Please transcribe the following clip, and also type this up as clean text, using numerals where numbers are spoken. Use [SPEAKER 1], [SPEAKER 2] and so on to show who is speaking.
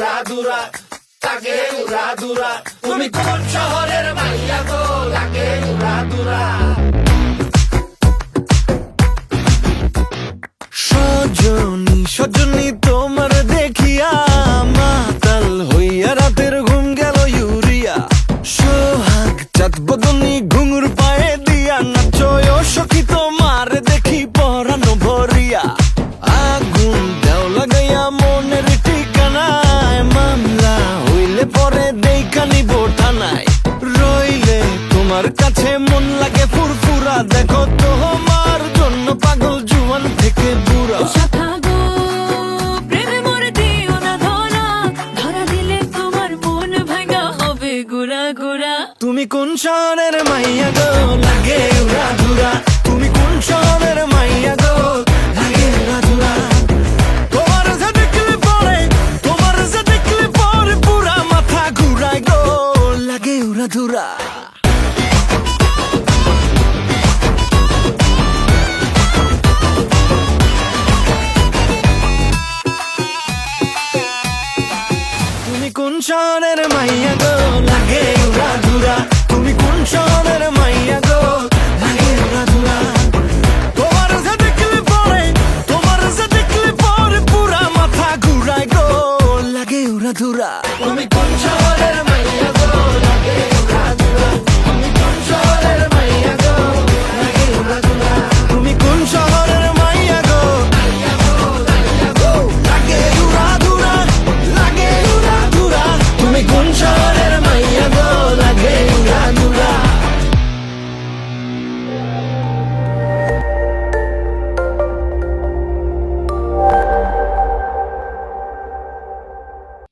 [SPEAKER 1] উড়াদুরা, লাগে উড়াদুরা। তুমি কোন শহরের মাইয়া গো, লাগে উড়াদুরা।
[SPEAKER 2] সজনী সজনী তোমার দেখিয়া মাতাল হইয়া রাতের ঘুম গেল ইউরিয়া। সোহাগ চাঁদ বদনী ঘুঙুর পায়ে দিয়া নাচয় সখী তোমার দেখি পরানো ভরিয়া। আগুন দেও লাগাইয়া মনের ঠিকানায়, মামলা হইলে পরে দেখা নিব থানায়। রইলে তোমার কাছে মন লাগে ফুরফুরা, দেখো তোমার জন্য পাগল জুয়ান থেকে বুড়া। তুমি কোন শহরের মাইয়া গো, লাগে উড়াদুরা। তুমি কোন শহরের মাইয়া গো, লাগে উড়াদুরা। তোমার যে দেখলে পরে, তোমার যে দেখলে পরে পুরা মাথা ঘুরায় গো, লাগে উড়াদুরা। তুমি কোন শহরের মাইয়া গো, লাগে উড়াদুরা। তুমি কোন শহরের মাইয়া গো, লাগে উড়াদুরা। তোমার যে দেখলে পরে, তোমার যে দেখলে পরে পুরা মাথা ঘুরায় গো, লাগে উড়াদুরা।
[SPEAKER 1] তুমি